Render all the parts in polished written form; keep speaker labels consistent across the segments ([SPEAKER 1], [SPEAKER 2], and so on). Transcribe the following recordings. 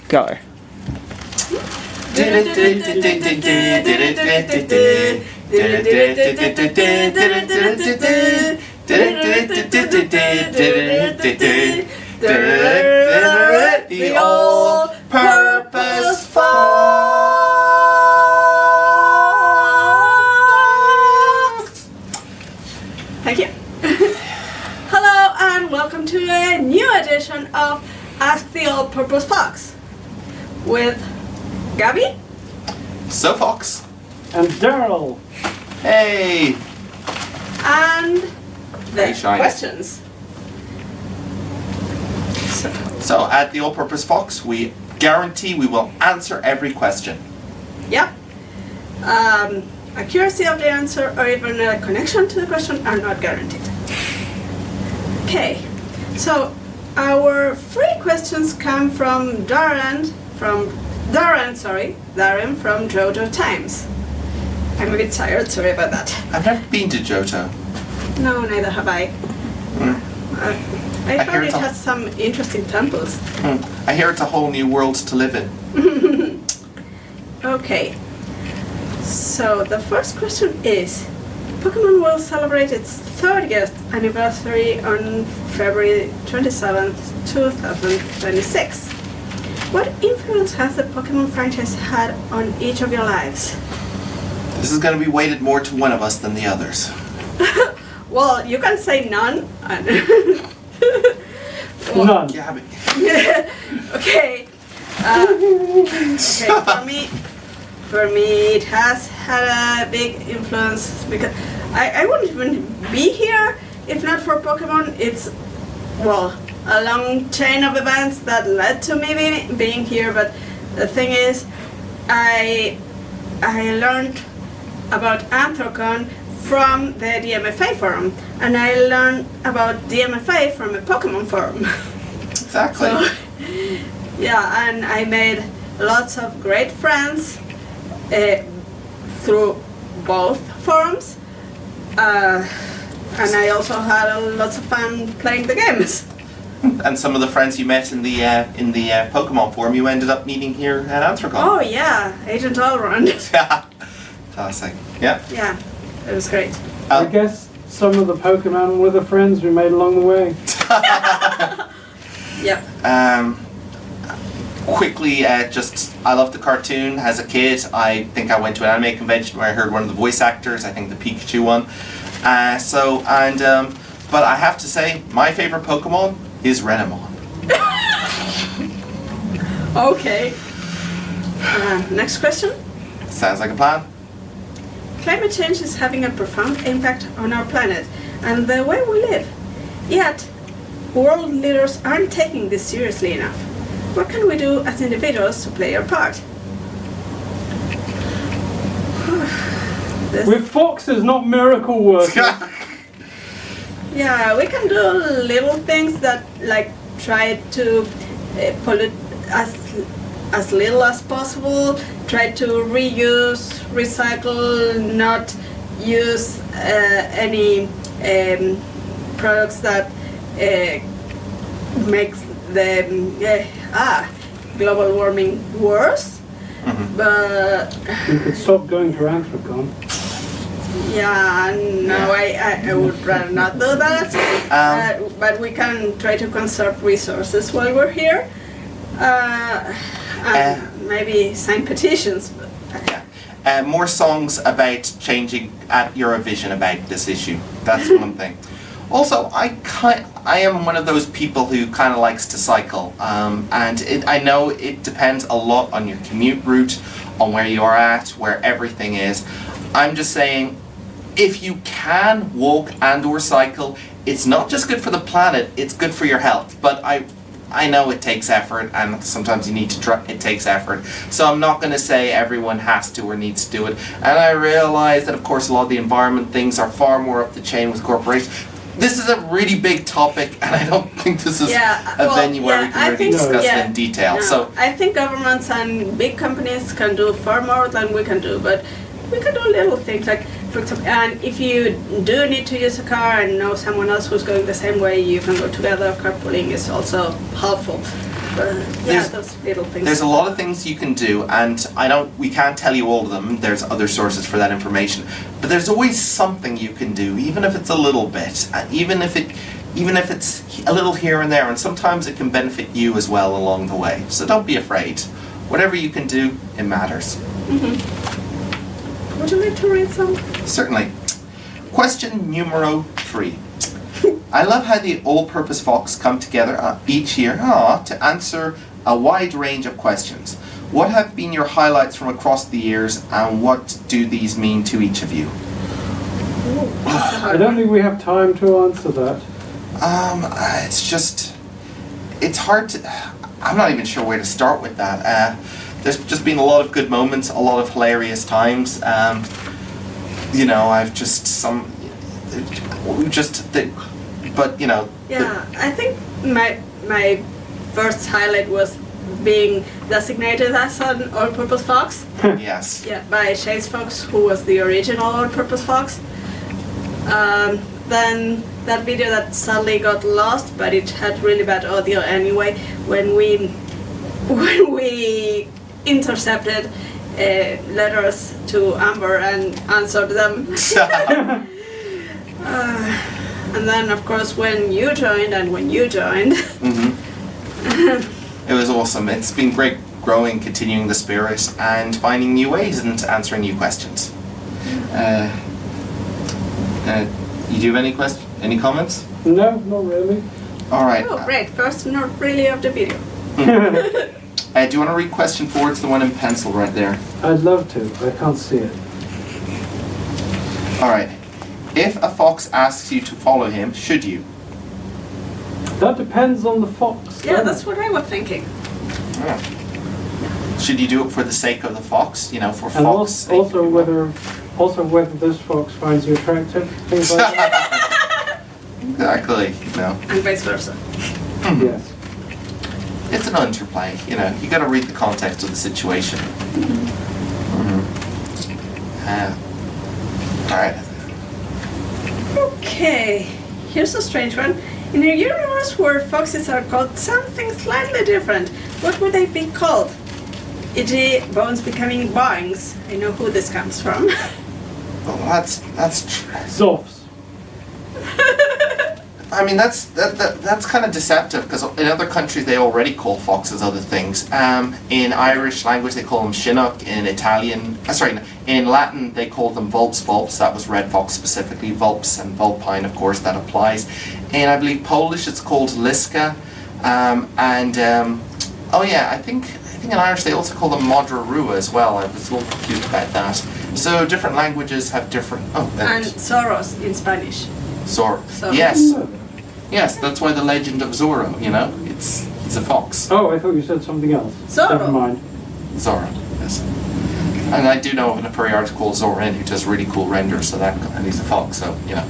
[SPEAKER 1] Go.
[SPEAKER 2] The all-purpose fox.
[SPEAKER 3] Thank you. Hello and welcome to a new edition of Ask the All-Purpose Fox with Gabi,
[SPEAKER 2] Sofox.
[SPEAKER 1] And Daryil.
[SPEAKER 2] Hey.
[SPEAKER 3] and
[SPEAKER 2] Very
[SPEAKER 3] the
[SPEAKER 2] shiny.
[SPEAKER 3] questions.
[SPEAKER 2] So at the All-Purpose Fox, we guarantee we will answer every question.
[SPEAKER 3] Yep. Accuracy of the answer or even a connection to the question are not guaranteed. Okay, so our three questions come from Darren from Jojo Times. I'm a bit tired, sorry about that.
[SPEAKER 2] I've never been to Johto.
[SPEAKER 3] No, neither have I. I
[SPEAKER 2] hear
[SPEAKER 3] thought it
[SPEAKER 2] it's a-
[SPEAKER 3] has some interesting temples.
[SPEAKER 2] I hear it's a whole new world to live in.
[SPEAKER 3] Okay, so the first question is, Pokemon will celebrate its 30th anniversary on February 27th, 2026. What influence has the Pokemon franchise had on each of your lives?
[SPEAKER 2] This is going to be weighted more to one of us than the others.
[SPEAKER 3] Well, you can say none.
[SPEAKER 1] None.
[SPEAKER 2] Gabi.
[SPEAKER 3] Okay. Okay, for me, it has had a big influence because I wouldn't even be here if not for Pokemon. It's, well, a long chain of events that led to me being here, but the thing is, I learned about Anthrocon from the DMFA forum, and I learned about DMFA from a Pokemon forum.
[SPEAKER 2] Exactly.
[SPEAKER 3] So, yeah, and I made lots of great friends through both forums, and I also had lots of fun playing the games.
[SPEAKER 2] And some of the friends you met in the Pokemon forum, you ended up meeting here at Anthrocon.
[SPEAKER 3] Oh yeah, Agent Allround.
[SPEAKER 2] Fantastic. Yeah.
[SPEAKER 3] Yeah, it was great.
[SPEAKER 1] I guess some of the Pokemon were the friends we made along the way.
[SPEAKER 3] Yep.
[SPEAKER 2] Quickly, I love the cartoon. As a kid, I think I went to an anime convention where I heard one of the voice actors, I think the Pikachu one. But I have to say, my favorite Pokemon is Renamon.
[SPEAKER 3] Okay. Next question.
[SPEAKER 2] Sounds like a plan.
[SPEAKER 3] Climate change is having a profound impact on our planet and the way we live. Yet, world leaders aren't taking this seriously enough. What can we do as individuals to play our part?
[SPEAKER 1] With foxes, not miracle workers.
[SPEAKER 3] Yeah, we can do little things that like try to pollute as little as possible, try to reuse, recycle, not use any products that make the global warming worse.
[SPEAKER 2] Mm-hmm.
[SPEAKER 3] But
[SPEAKER 1] We could stop going to Anthrocon.
[SPEAKER 3] yeah, no, I would rather not do that. But we can try to conserve resources while we're here. And maybe sign petitions.
[SPEAKER 2] More songs about changing at Eurovision about this issue. That's one thing. Also, I am one of those people who kind of likes to cycle, and I know it depends a lot on your commute route, on where you are at, where everything is. I'm just saying, if you can walk and or cycle, it's not just good for the planet, it's good for your health. But I know it takes effort, and sometimes you need to try. It takes effort, so I'm not going to say everyone has to or needs to do it. And I realize that, of course, a lot of the environment things are far more up the chain with corporations. This is a really big topic, and I don't think this is a venue where we can really discuss it in detail.
[SPEAKER 3] No,
[SPEAKER 2] so
[SPEAKER 3] I think governments and big companies can do far more than we can do, but we can do little things like, for example, and if you do need to use a car and know someone else who's going the same way, you can go together. Carpooling is also helpful.
[SPEAKER 2] There's-
[SPEAKER 3] those little things.
[SPEAKER 2] There's a lot of things you can do, and we can't tell you all of them. There's other sources for that information, but there's always something you can do, even if it's a little bit, even if it's a little here and there, and sometimes it can benefit you as well along the way. So don't be afraid. Whatever you can do, it matters.
[SPEAKER 3] Would you like to read some?
[SPEAKER 2] Certainly. Question numero 3. I love how the all-purpose Fox come together each year to answer a wide range of questions. What have been your highlights from across the years, and what do these mean to each of you?
[SPEAKER 1] I don't think we have time to answer that.
[SPEAKER 2] It's hard to, I'm not even sure where to start with that. There's just been a lot of good moments, a lot of hilarious times.
[SPEAKER 3] Yeah, I think my first highlight was being designated as an all-purpose fox.
[SPEAKER 2] Yes.
[SPEAKER 3] Yeah, by Chase Fox, who was the original all-purpose fox. Then that video that sadly got lost, but it had really bad audio anyway. When we intercepted letters to Amber and answered them. And then, of course, when you joined.
[SPEAKER 2] It was awesome. It's been great growing, continuing the spirit, and finding new ways and answering new questions. You do have any comments?
[SPEAKER 1] No, not really.
[SPEAKER 2] All right.
[SPEAKER 3] Oh, great. First, not really of the video.
[SPEAKER 2] Do you want to read question 4? It's the one in pencil right there.
[SPEAKER 1] I'd love to. I can't see it.
[SPEAKER 2] All right. If a fox asks you to follow him, should you?
[SPEAKER 1] That depends on the fox.
[SPEAKER 3] Yeah, that's what I was thinking.
[SPEAKER 2] Yeah. Should you do it for the sake of the fox? You know, for
[SPEAKER 1] And
[SPEAKER 2] fox' sake?
[SPEAKER 1] also whether this fox finds you attractive, things like that.
[SPEAKER 2] Exactly. You know.
[SPEAKER 3] And vice versa.
[SPEAKER 1] Yes.
[SPEAKER 2] It's an interplay, you know. You got to read the context of the situation. All right.
[SPEAKER 3] Okay, here's a strange one. In a universe where foxes are called something slightly different, what would they be called? E.g., bones becoming boings. I know who this comes from.
[SPEAKER 2] Well, that's
[SPEAKER 1] Zoffs.
[SPEAKER 2] I mean, that's kind of deceptive, because in other countries they already call foxes other things. In Irish language they call them Chinook. In in Latin they call them vulps. That was red fox specifically. Vulps and vulpine, of course, that applies. In, I believe, Polish it's called Liska. I think in Irish they also call them Modra Rua as well. I was a little confused about that. So different languages have different.
[SPEAKER 3] And Soros in Spanish.
[SPEAKER 2] Zorro.
[SPEAKER 3] So-
[SPEAKER 2] Yes. Yes, that's why the legend of Zorro, you know? He's a fox.
[SPEAKER 1] Oh, I thought you said something else.
[SPEAKER 3] Zorro.
[SPEAKER 1] Never mind.
[SPEAKER 2] Zorro, yes. And I do know of an Apuri artist called Zoren who does really cool renders, and he's a fox, so, you know.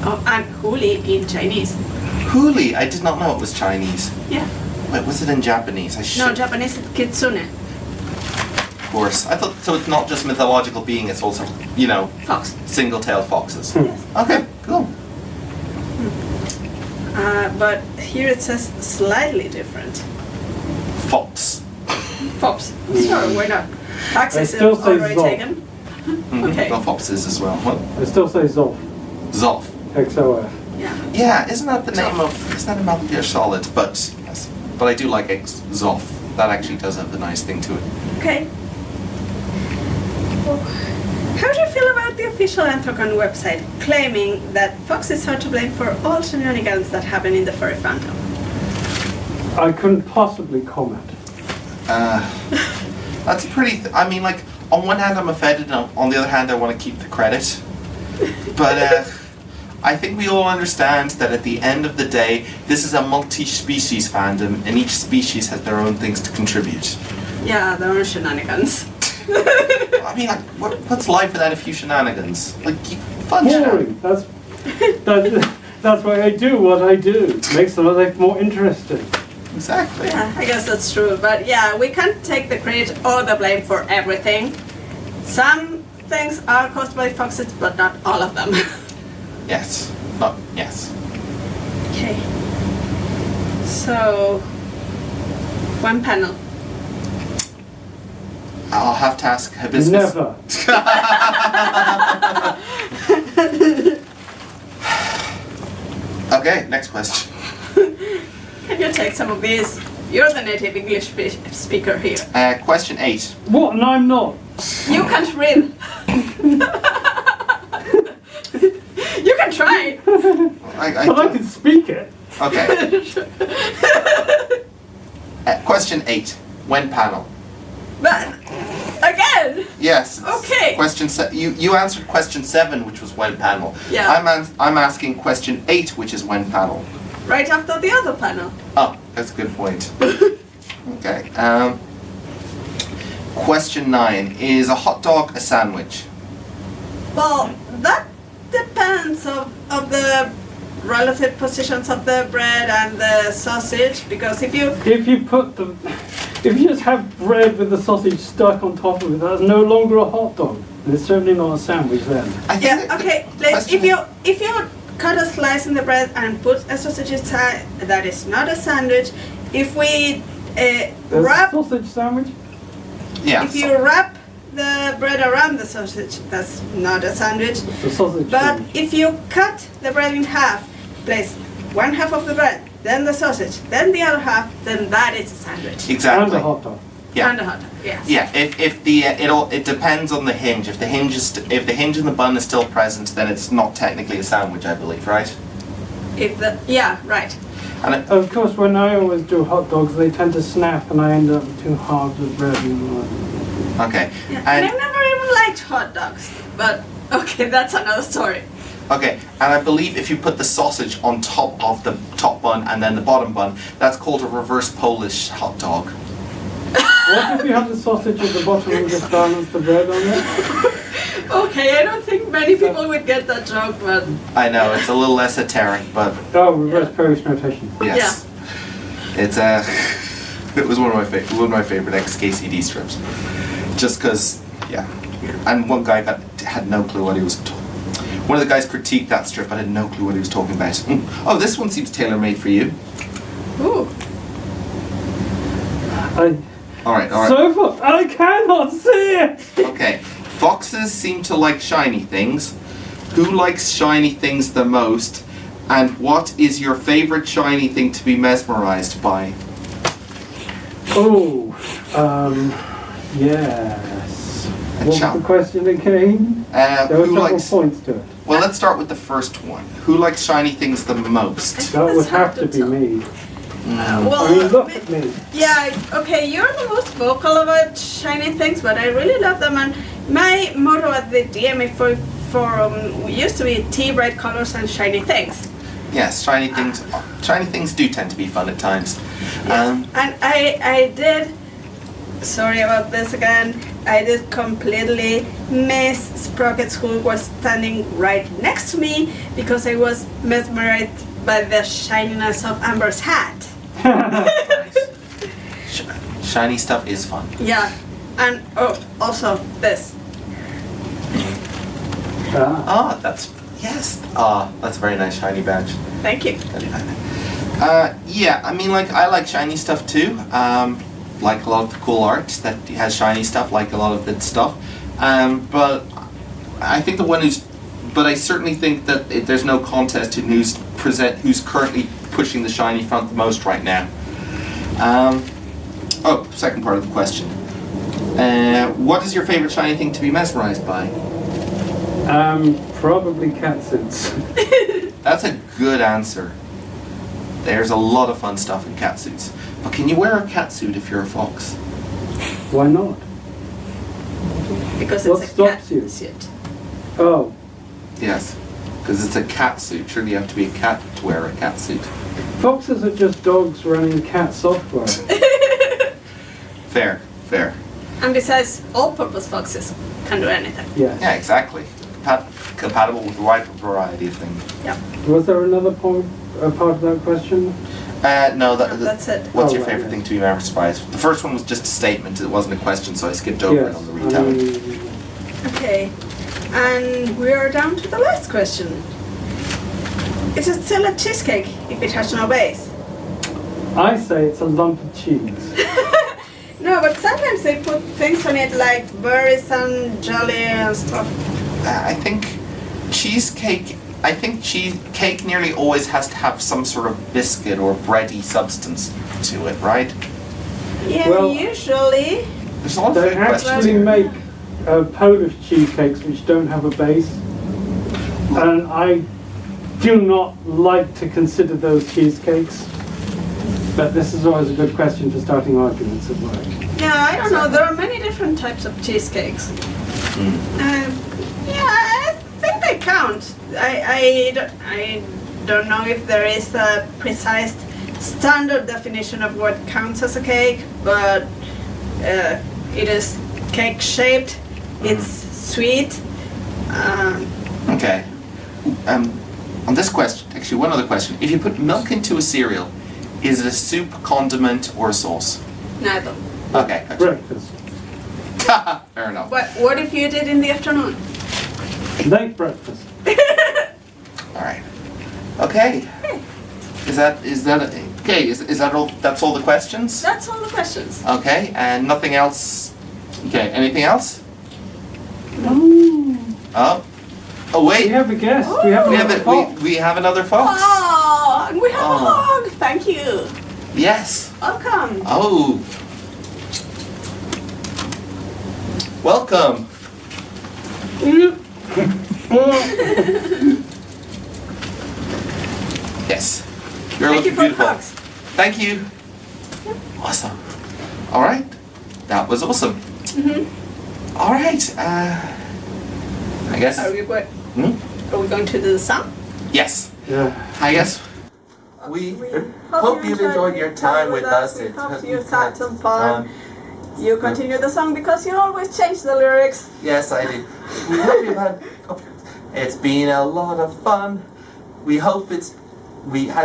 [SPEAKER 3] Oh, and Huli in Chinese.
[SPEAKER 2] Huli, I did not know it was Chinese.
[SPEAKER 3] Yeah.
[SPEAKER 2] Wait, was it in Japanese?
[SPEAKER 3] No, Japanese is Kitsune.
[SPEAKER 2] Of course. I thought, so it's not just mythological being, it's also, you know,
[SPEAKER 3] Fox.
[SPEAKER 2] single-tailed foxes.
[SPEAKER 3] Yes.
[SPEAKER 2] Okay, cool.
[SPEAKER 3] But here it says slightly different.
[SPEAKER 2] Fox.
[SPEAKER 3] Fops. Sure, why not? Taxes
[SPEAKER 1] still
[SPEAKER 3] is
[SPEAKER 1] say
[SPEAKER 3] already
[SPEAKER 1] Zoff.
[SPEAKER 3] taken. Okay.
[SPEAKER 2] Well, foxes as well. What?
[SPEAKER 1] I still say Zoff.
[SPEAKER 2] Zoff.
[SPEAKER 1] XOF.
[SPEAKER 3] Yeah.
[SPEAKER 2] Yeah, isn't that the name of, isn't that a Metal Gear Solid? But, yes. But I do like Zoff. That actually does have the nice thing to it.
[SPEAKER 3] Okay. How do you feel about the official Anthrocon website claiming that foxes are to blame for all shenanigans that happen in the furry fandom?
[SPEAKER 1] I couldn't possibly comment.
[SPEAKER 2] That's pretty, I mean, like, on one hand I'm offended, and on the other hand I want to keep the credit. But I think we all understand that at the end of the day, this is a multi-species fandom, and each species has their own things to contribute.
[SPEAKER 3] Yeah, there are shenanigans.
[SPEAKER 2] I mean, like, what's life without a few shenanigans? Like, fun
[SPEAKER 1] Boring. That's why I do what I do. Makes the life more interesting.
[SPEAKER 2] Exactly.
[SPEAKER 3] Yeah, I guess that's true. But yeah, we can't take the credit or the blame for everything. Some things are caused by foxes, but not all of them.
[SPEAKER 2] Yes. Yes.
[SPEAKER 3] Okay. So, One panel.
[SPEAKER 2] I'll have to ask Hibiscus.
[SPEAKER 1] Never.
[SPEAKER 2] Okay, next question.
[SPEAKER 3] Can you take some of these? You're the native English speaker here.
[SPEAKER 2] Question 8.
[SPEAKER 1] What? And I'm not.
[SPEAKER 3] You can't read. You can try.
[SPEAKER 1] But I can speak it.
[SPEAKER 2] Okay. Question 8. When panel?
[SPEAKER 3] But again.
[SPEAKER 2] Yes.
[SPEAKER 3] Okay.
[SPEAKER 2] Question you answered question 7, which was when panel.
[SPEAKER 3] Yeah.
[SPEAKER 2] I'm asking question 8, which is when panel.
[SPEAKER 3] Right after the other panel.
[SPEAKER 2] Oh, that's a good point. Okay. Question 9. Is a hot dog a sandwich?
[SPEAKER 3] Well, that depends of the relative positions of the bread and the sausage, because if you
[SPEAKER 1] If you just have bread with the sausage stuck on top of it, that's no longer a hot dog. And it's certainly not a sandwich then.
[SPEAKER 2] I think
[SPEAKER 3] yeah, okay, like if you cut a slice in the bread and put a sausage inside, that is not a sandwich. If we
[SPEAKER 1] There's
[SPEAKER 3] wrap,
[SPEAKER 1] a sausage sandwich?
[SPEAKER 2] yeah.
[SPEAKER 3] if you wrap the bread around the sausage, that's not a sandwich.
[SPEAKER 1] It's a sausage
[SPEAKER 3] But
[SPEAKER 1] sandwich.
[SPEAKER 3] if you cut the bread in half, place one half of the bread, then the sausage, then the other half, then that is a sandwich.
[SPEAKER 2] Exactly.
[SPEAKER 1] And a hot dog.
[SPEAKER 2] Yeah.
[SPEAKER 3] And a hot dog, yes.
[SPEAKER 2] Yeah, if it depends on the hinge. If the hinge in the bun is still present, then it's not technically a sandwich, I believe, right?
[SPEAKER 3] Right.
[SPEAKER 2] And it,
[SPEAKER 1] Of course, when I always do hot dogs, they tend to snap and I end up with 2 halves of bread.
[SPEAKER 2] okay,
[SPEAKER 3] Yeah. And
[SPEAKER 2] and
[SPEAKER 3] I've never even liked hot dogs, but okay, that's another story.
[SPEAKER 2] okay, and I believe if you put the sausage on top of the top bun and then the bottom bun, that's called a reverse Polish hot dog.
[SPEAKER 1] What if you have the sausage at the bottom and just balance the bread on it?
[SPEAKER 3] Okay, I don't think many people would get that joke, but
[SPEAKER 2] I know it's a little esoteric, but
[SPEAKER 1] Oh, reverse Polish notation.
[SPEAKER 2] yes, it's it was one of my favorite XKCD strips, just because and one guy had no clue what he was. One of the guys critiqued that strip, but had no clue what he was talking about. Oh, this one seems tailor-made for you.
[SPEAKER 3] ooh.
[SPEAKER 2] All right.
[SPEAKER 1] Sofox, I cannot see it!
[SPEAKER 2] Okay. Foxes seem to like shiny things. Who likes shiny things the most? And what is your favorite shiny thing to be mesmerized by?
[SPEAKER 1] Oh, yes.
[SPEAKER 2] A
[SPEAKER 1] What was
[SPEAKER 2] chop.
[SPEAKER 1] the question again? There were
[SPEAKER 2] Who
[SPEAKER 1] several
[SPEAKER 2] likes?
[SPEAKER 1] points to it.
[SPEAKER 2] Well, let's start with the first one. Who likes shiny things the most?
[SPEAKER 1] That would
[SPEAKER 3] That's hard
[SPEAKER 1] have to
[SPEAKER 3] to
[SPEAKER 1] be
[SPEAKER 3] tell.
[SPEAKER 1] me.
[SPEAKER 3] Well,
[SPEAKER 1] I mean, look at me.
[SPEAKER 3] yeah, okay, you're the most vocal about shiny things, but I really love them. And my motto at the DMA forum used to be tea, bright colors, and shiny things.
[SPEAKER 2] Yes, shiny things. Shiny things do tend to be fun at times.
[SPEAKER 3] And I did, sorry about this again, I did completely miss Sprockets, who was standing right next to me, because I was mesmerized by the shininess of Amber's hat.
[SPEAKER 2] Shiny stuff is fun.
[SPEAKER 3] Yeah, and also this.
[SPEAKER 1] Ah.
[SPEAKER 2] Oh, that's a very nice shiny badge.
[SPEAKER 3] Thank you.
[SPEAKER 2] Yeah, I mean, like, I like shiny stuff too. Like a lot of the cool art that has shiny stuff, like a lot of the stuff. But I think but I certainly think that there's no contest in who's currently pushing the shiny front the most right now. Second part of the question. What is your favorite shiny thing to be mesmerized by?
[SPEAKER 1] Probably catsuits.
[SPEAKER 2] That's a good answer. There's a lot of fun stuff in catsuits. But can you wear a catsuit if you're a fox?
[SPEAKER 1] Why not?
[SPEAKER 3] Because
[SPEAKER 1] What
[SPEAKER 3] it's a
[SPEAKER 1] stops
[SPEAKER 3] cat
[SPEAKER 1] you?
[SPEAKER 3] suit.
[SPEAKER 1] Oh,
[SPEAKER 2] Yes. Because it's a catsuit. Surely you have to be a cat to wear a catsuit.
[SPEAKER 1] foxes are just dogs running cat software.
[SPEAKER 2] Fair.
[SPEAKER 3] And besides, all-purpose foxes can do anything.
[SPEAKER 1] Yes.
[SPEAKER 2] Yeah, exactly. Compatible with a wide variety of things.
[SPEAKER 3] Yeah,
[SPEAKER 1] Was there another part of that question?
[SPEAKER 2] No,
[SPEAKER 3] that's it.
[SPEAKER 2] What's
[SPEAKER 1] Oh,
[SPEAKER 2] your
[SPEAKER 1] right,
[SPEAKER 2] favorite
[SPEAKER 1] yeah.
[SPEAKER 2] thing to be mesmerized by? The first one was just a statement. It wasn't a question, so I skipped over it
[SPEAKER 1] Yes.
[SPEAKER 2] on the retelling.
[SPEAKER 3] Okay, and we are down to the last question. Is it still a cheesecake if it has no base?
[SPEAKER 1] I say it's a lump of cheese.
[SPEAKER 3] No, but sometimes they put things on it like berries and jelly and stuff.
[SPEAKER 2] I think cheesecake. I think cheesecake nearly always has to have some sort of biscuit or bready substance to it, right?
[SPEAKER 3] Yeah,
[SPEAKER 1] Well-
[SPEAKER 3] usually.
[SPEAKER 2] There's a lot of
[SPEAKER 1] They
[SPEAKER 2] food
[SPEAKER 1] actually
[SPEAKER 2] questions.
[SPEAKER 1] make Polish cheesecakes which don't have a base, and I do not like to consider those cheesecakes. But this is always a good question for starting arguments at work.
[SPEAKER 3] Yeah, I don't know. There are many different types of cheesecakes. Yeah, I think they count. I don't know if there is a precise standard definition of what counts as a cake, but it is cake shaped. It's sweet.
[SPEAKER 2] Okay. On this question, actually, one other question. If you put milk into a cereal, is it a soup, condiment, or a sauce?
[SPEAKER 3] Neither.
[SPEAKER 2] Okay. Gotcha.
[SPEAKER 1] Breakfast.
[SPEAKER 2] Fair enough.
[SPEAKER 3] But what if you did in the afternoon?
[SPEAKER 1] Late breakfast.
[SPEAKER 2] All right. Okay. Is that okay? Is that all? That's all the questions?
[SPEAKER 3] That's all the questions.
[SPEAKER 2] Okay, and nothing else. Okay. Anything else? Oh. Oh
[SPEAKER 1] We
[SPEAKER 2] wait.
[SPEAKER 1] have a guest. We have
[SPEAKER 2] We have
[SPEAKER 1] another
[SPEAKER 2] it.
[SPEAKER 1] fox.
[SPEAKER 2] We have another fox.
[SPEAKER 3] Oh, and we have
[SPEAKER 2] Oh.
[SPEAKER 3] a hug. Thank you.
[SPEAKER 2] Yes.
[SPEAKER 3] Welcome.
[SPEAKER 2] Oh. Welcome. Yes. You're
[SPEAKER 3] Thank you
[SPEAKER 2] looking
[SPEAKER 3] for the
[SPEAKER 2] beautiful.
[SPEAKER 3] hugs.
[SPEAKER 2] Thank you. Awesome. All right. That was awesome. All right. I guess.
[SPEAKER 3] Are we going?
[SPEAKER 2] Hmm?
[SPEAKER 3] Are we going to do the song?
[SPEAKER 2] Yes.
[SPEAKER 1] Yeah.
[SPEAKER 2] I guess.
[SPEAKER 4] We hope you've enjoyed your time with us.
[SPEAKER 3] We hope you had some fun. You continue the song because you always change the lyrics.
[SPEAKER 4] Yes, I do. We hope you've had. It's been a lot of fun. We hope as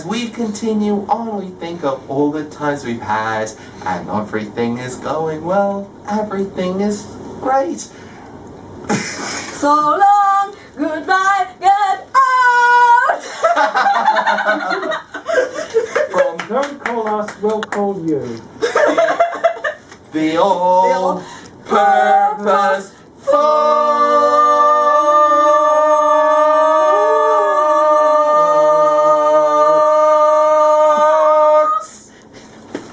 [SPEAKER 4] we continue on, we think of all the times we've had, and everything is going well. Everything is great.
[SPEAKER 3] So long, goodbye, get out!
[SPEAKER 4] From
[SPEAKER 1] Don't call us, we'll call you.
[SPEAKER 4] the all purpose Fox.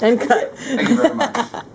[SPEAKER 3] And cut.
[SPEAKER 4] Thank you very much.